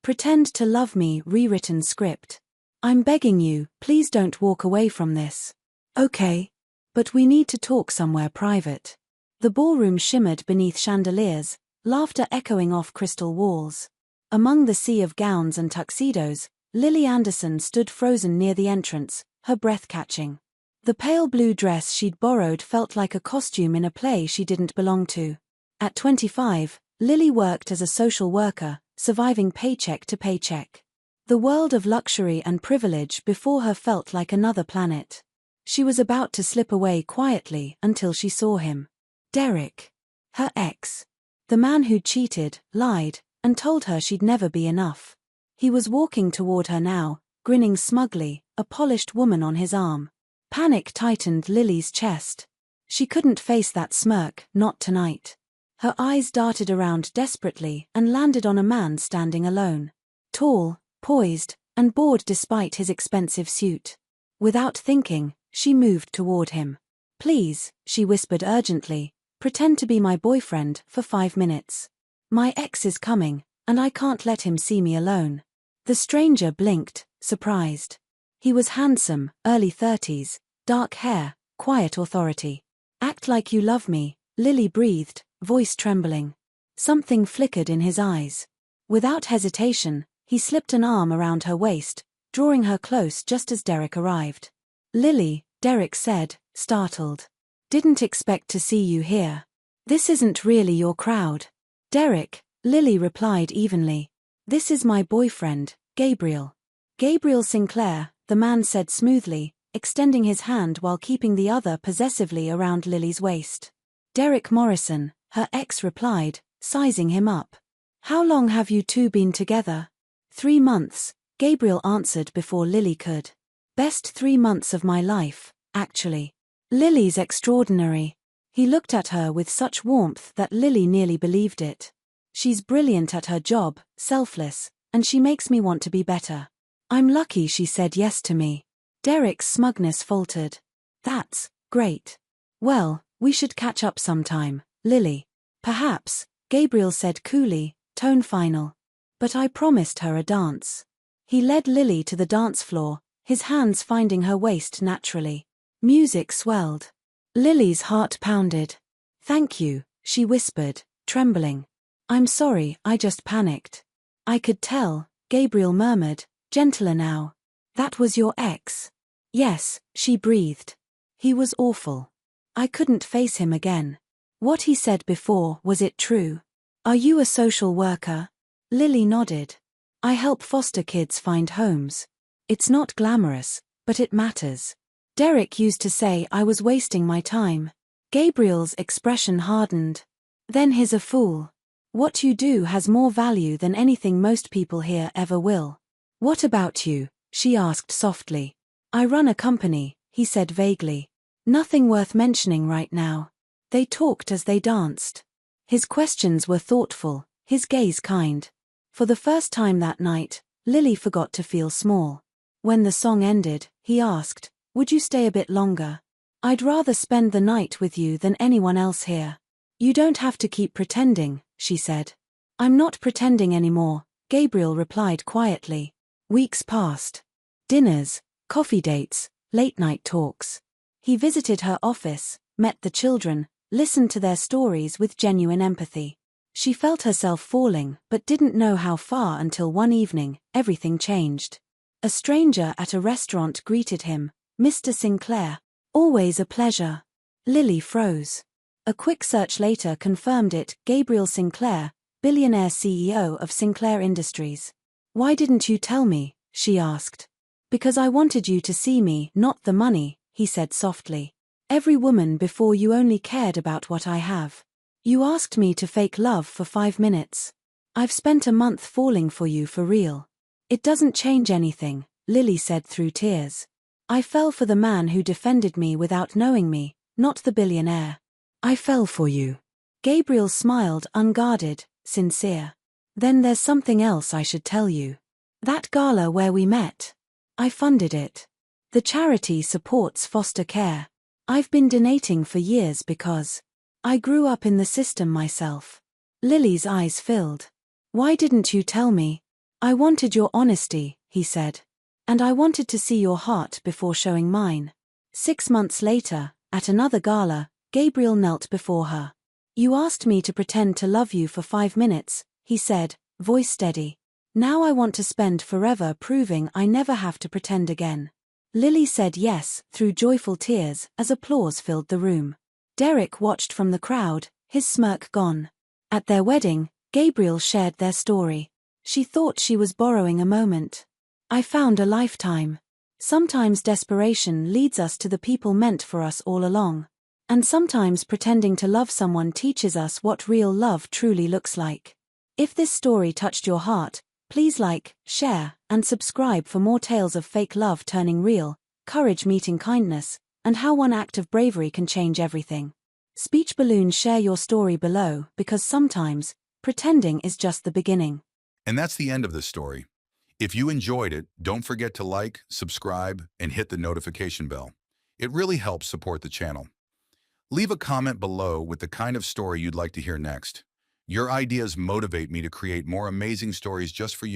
Pretend to Love Me rewritten script. I'm begging you, please don't walk away from this. Okay. But we need to talk somewhere private. The ballroom shimmered beneath chandeliers, laughter echoing off crystal walls. Among the sea of gowns and tuxedos, Lily Anderson stood frozen near the entrance, her breath catching. The pale blue dress she'd borrowed felt like a costume in a play she didn't belong to. At 25, Lily worked as a social worker, surviving paycheck to paycheck. The world of luxury and privilege before her felt like another planet. She was about to slip away quietly until she saw him. Derek. Her ex. The man who'd cheated, lied, and told her she'd never be enough. He was walking toward her now, grinning smugly, a polished woman on his arm. Panic tightened Lily's chest. She couldn't face that smirk, not tonight. Her eyes darted around desperately and landed on a man standing alone. Tall, poised, and bored despite his expensive suit. Without thinking, she moved toward him. Please, she whispered urgently, pretend to be my boyfriend for 5 minutes. My ex is coming, and I can't let him see me alone. The stranger blinked, surprised. He was handsome, early 30s, dark hair, quiet authority. Act like you love me, Lily breathed, voice trembling. Something flickered in his eyes. Without hesitation, he slipped an arm around her waist, drawing her close just as Derek arrived. Lily, Derek said, startled. Didn't expect to see you here. This isn't really your crowd. Derek, Lily replied evenly. This is my boyfriend, Gabriel. Gabriel Sinclair, the man said smoothly, extending his hand while keeping the other possessively around Lily's waist. Derek Morrison, her ex replied, sizing him up. How long have you two been together? 3 months, Gabriel answered before Lily could. Best 3 months of my life, actually. Lily's extraordinary. He looked at her with such warmth that Lily nearly believed it. She's brilliant at her job, selfless, and she makes me want to be better. I'm lucky she said yes to me. Derek's smugness faltered. That's great. Well, we should catch up sometime, Lily. Perhaps, Gabriel said coolly, tone final. But I promised her a dance. He led Lily to the dance floor, his hands finding her waist naturally. Music swelled. Lily's heart pounded. Thank you, she whispered, trembling. I'm sorry, I just panicked. I could tell, Gabriel murmured, gentler now. That was your ex? Yes, she breathed. He was awful. I couldn't face him again. What he said before, was it true? Are you a social worker? Lily nodded. I help foster kids find homes. It's not glamorous, but it matters. Derek used to say I was wasting my time. Gabriel's expression hardened. Then he's a fool. What you do has more value than anything most people here ever will. What about you? She asked softly. I run a company, he said vaguely. Nothing worth mentioning right now. They talked as they danced. His questions were thoughtful, his gaze kind. For the first time that night, Lily forgot to feel small. When the song ended, he asked, would you stay a bit longer? I'd rather spend the night with you than anyone else here. You don't have to keep pretending, she said. I'm not pretending anymore, Gabriel replied quietly. Weeks passed. Dinners, coffee dates, late-night talks. He visited her office, met the children, listened to their stories with genuine empathy. She felt herself falling but didn't know how far until one evening, everything changed. A stranger at a restaurant greeted him, Mr. Sinclair. Always a pleasure. Lily froze. A quick search later confirmed it, Gabriel Sinclair, billionaire CEO of Sinclair Industries. Why didn't you tell me? She asked. Because I wanted you to see me, not the money, he said softly. Every woman before you only cared about what I have. You asked me to fake love for 5 minutes. I've spent a month falling for you for real. It doesn't change anything, Lily said through tears. I fell for the man who defended me without knowing me, not the billionaire. I fell for you. Gabriel smiled, unguarded, sincere. Then there's something else I should tell you. That gala where we met. I funded it. The charity supports foster care. I've been donating for years because I grew up in the system myself. Lily's eyes filled. Why didn't you tell me? I wanted your honesty, he said. And I wanted to see your heart before showing mine. 6 months later, at another gala, Gabriel knelt before her. You asked me to pretend to love you for 5 minutes, he said, voice steady. Now I want to spend forever proving I never have to pretend again. Lily said yes, through joyful tears, as applause filled the room. Derek watched from the crowd, his smirk gone. At their wedding, Gabriel shared their story. She thought she was borrowing a moment. I found a lifetime. Sometimes desperation leads us to the people meant for us all along. And sometimes pretending to love someone teaches us what real love truly looks like. If this story touched your heart, please like, share, and subscribe for more tales of fake love turning real, courage meeting kindness, and how one act of bravery can change everything. Speech balloons, share your story below, because sometimes, pretending is just the beginning. And that's the end of this story. If you enjoyed it, don't forget to like, subscribe, and hit the notification bell. It really helps support the channel. Leave a comment below with the kind of story you'd like to hear next. Your ideas motivate me to create more amazing stories just for you.